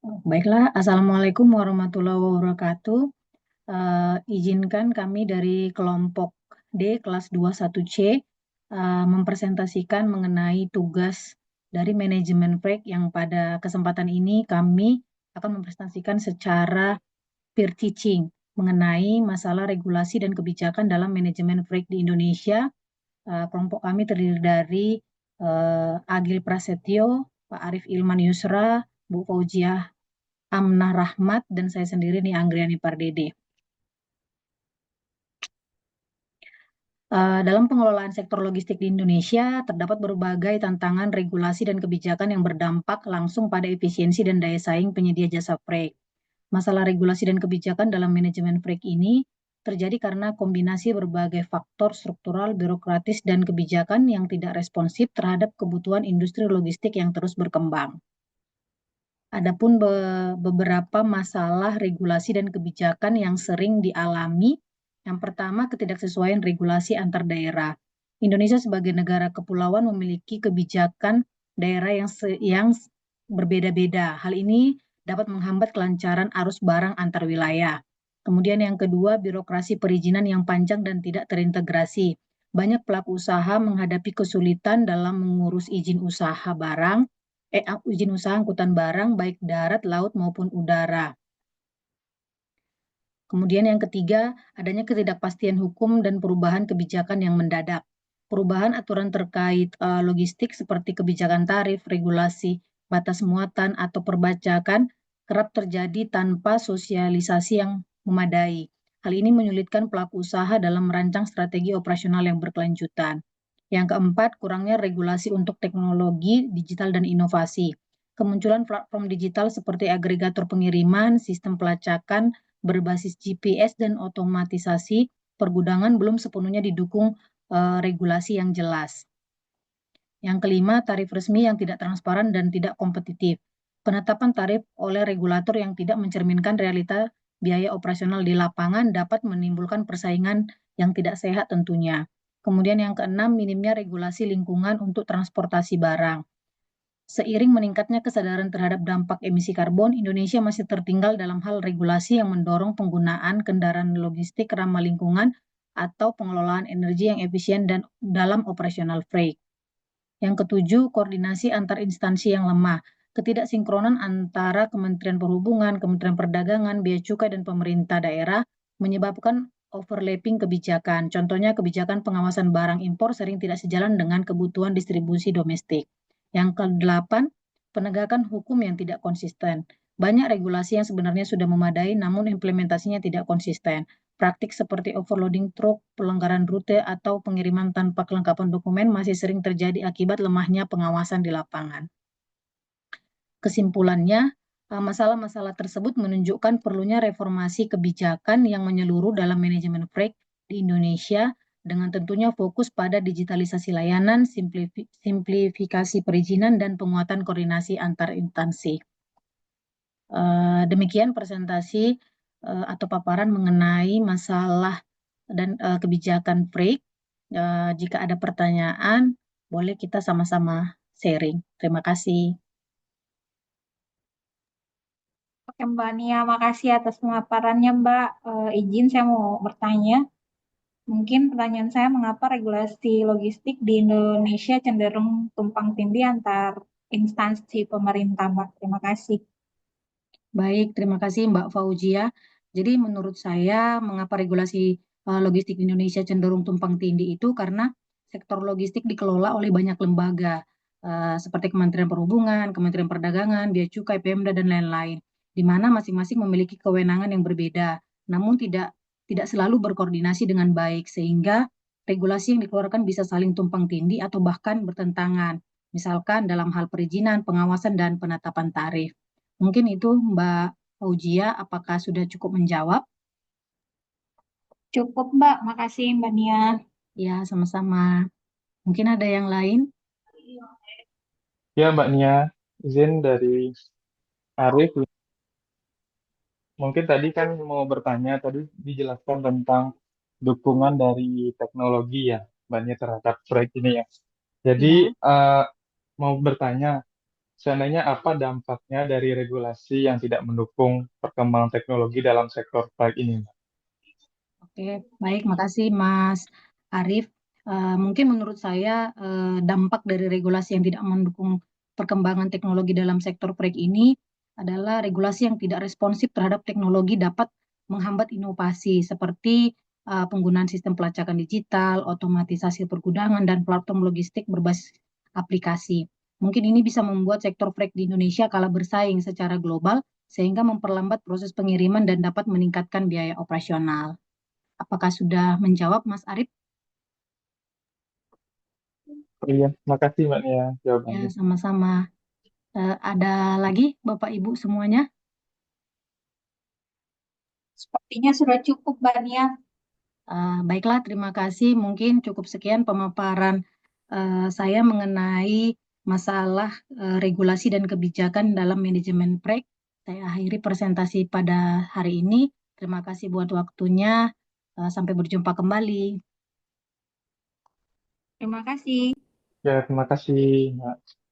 Baiklah, Assalamualaikum warahmatullahi wabarakatuh. Izinkan kami dari kelompok D kelas 21C mempresentasikan mengenai tugas dari manajemen break yang pada kesempatan ini kami akan mempresentasikan secara peer teaching mengenai masalah regulasi dan kebijakan dalam manajemen break di Indonesia. Kelompok kami terdiri dari Agil Prasetyo, Pak Arif Ilman Yusra, Bu Fauziah Amnah Rahmat, dan saya sendiri nih Anggriani Pardede. Dalam pengelolaan sektor logistik di Indonesia, terdapat berbagai tantangan regulasi dan kebijakan yang berdampak langsung pada efisiensi dan daya saing penyedia jasa freight. Masalah regulasi dan kebijakan dalam manajemen freight ini terjadi karena kombinasi berbagai faktor struktural, birokratis, dan kebijakan yang tidak responsif terhadap kebutuhan industri logistik yang terus berkembang. Adapun beberapa masalah regulasi dan kebijakan yang sering dialami. Yang pertama, ketidaksesuaian regulasi antar daerah. Indonesia sebagai negara kepulauan memiliki kebijakan daerah yang berbeda-beda. Hal ini dapat menghambat kelancaran arus barang antar wilayah. Kemudian yang kedua, birokrasi perizinan yang panjang dan tidak terintegrasi. Banyak pelaku usaha menghadapi kesulitan dalam mengurus izin usaha angkutan barang baik darat, laut maupun udara. Kemudian yang ketiga, adanya ketidakpastian hukum dan perubahan kebijakan yang mendadak. Perubahan aturan terkait logistik seperti kebijakan tarif, regulasi, batas muatan, atau perbajakan kerap terjadi tanpa sosialisasi yang memadai. Hal ini menyulitkan pelaku usaha dalam merancang strategi operasional yang berkelanjutan. Yang keempat, kurangnya regulasi untuk teknologi digital dan inovasi. Kemunculan platform digital seperti agregator pengiriman, sistem pelacakan berbasis GPS, dan otomatisasi pergudangan belum sepenuhnya didukung regulasi yang jelas. Yang kelima, tarif resmi yang tidak transparan dan tidak kompetitif. Penetapan tarif oleh regulator yang tidak mencerminkan realita biaya operasional di lapangan dapat menimbulkan persaingan yang tidak sehat tentunya. Kemudian yang keenam, minimnya regulasi lingkungan untuk transportasi barang. Seiring meningkatnya kesadaran terhadap dampak emisi karbon, Indonesia masih tertinggal dalam hal regulasi yang mendorong penggunaan kendaraan logistik ramah lingkungan atau pengelolaan energi yang efisien dan dalam operasional freight. Yang ketujuh, koordinasi antar instansi yang lemah. Ketidaksinkronan antara Kementerian Perhubungan, Kementerian Perdagangan, Bea Cukai, dan pemerintah daerah menyebabkan overlapping kebijakan. Contohnya, kebijakan pengawasan barang impor sering tidak sejalan dengan kebutuhan distribusi domestik. Yang kedelapan, penegakan hukum yang tidak konsisten. Banyak regulasi yang sebenarnya sudah memadai, namun implementasinya tidak konsisten. Praktik seperti overloading truk, pelanggaran rute, atau pengiriman tanpa kelengkapan dokumen masih sering terjadi akibat lemahnya pengawasan di lapangan. Kesimpulannya, masalah-masalah tersebut menunjukkan perlunya reformasi kebijakan yang menyeluruh dalam manajemen freight di Indonesia dengan tentunya fokus pada digitalisasi layanan, simplifikasi perizinan, dan penguatan koordinasi antar instansi. Demikian presentasi atau paparan mengenai masalah dan kebijakan freight. Jika ada pertanyaan, boleh kita sama-sama sharing. Terima kasih. Oke Mbak Nia, makasih atas pemaparannya Mbak. Izin saya mau bertanya. Mungkin pertanyaan saya, mengapa regulasi logistik di Indonesia cenderung tumpang tindih antar instansi pemerintah Mbak? Terima kasih. Baik, terima kasih Mbak Fauzia. Jadi menurut saya mengapa regulasi logistik Indonesia cenderung tumpang tindih itu karena sektor logistik dikelola oleh banyak lembaga seperti Kementerian Perhubungan, Kementerian Perdagangan, Bea Cukai, Pemda, dan lain-lain, di mana masing-masing memiliki kewenangan yang berbeda, namun tidak selalu berkoordinasi dengan baik sehingga regulasi yang dikeluarkan bisa saling tumpang tindih atau bahkan bertentangan. Misalkan dalam hal perizinan, pengawasan, dan penetapan tarif. Mungkin itu Mbak Fauzia, apakah sudah cukup menjawab? Cukup Mbak, makasih Mbak Nia. Ya, sama-sama. Mungkin ada yang lain? Ya, Mbak Nia, izin dari Arif. Mungkin tadi kan mau bertanya, tadi dijelaskan tentang dukungan dari teknologi ya, Mbak Nia terhadap proyek ini ya. Jadi Ya. eh, mau bertanya, seandainya apa dampaknya dari regulasi yang tidak mendukung perkembangan teknologi dalam sektor proyek ini, Mbak? Oke, baik, makasih Mas Arief. Mungkin menurut saya dampak dari regulasi yang tidak mendukung perkembangan teknologi dalam sektor proyek ini adalah regulasi yang tidak responsif terhadap teknologi dapat menghambat inovasi seperti penggunaan sistem pelacakan digital, otomatisasi pergudangan, dan platform logistik berbasis aplikasi. Mungkin ini bisa membuat sektor proyek di Indonesia kalah bersaing secara global sehingga memperlambat proses pengiriman dan dapat meningkatkan biaya operasional. Apakah sudah menjawab, Mas Arief? Oh iya, makasih Mbak Nia Ya, jawabannya. sama-sama. Ada lagi, Bapak Ibu semuanya? Sepertinya sudah cukup, Mbak Nia. Baiklah, terima kasih. Mungkin cukup sekian pemaparan saya mengenai masalah regulasi dan kebijakan dalam manajemen proyek. Saya akhiri presentasi pada hari ini. Terima kasih buat waktunya. Sampai berjumpa kembali. Terima kasih. Ya, terima kasih Mbak.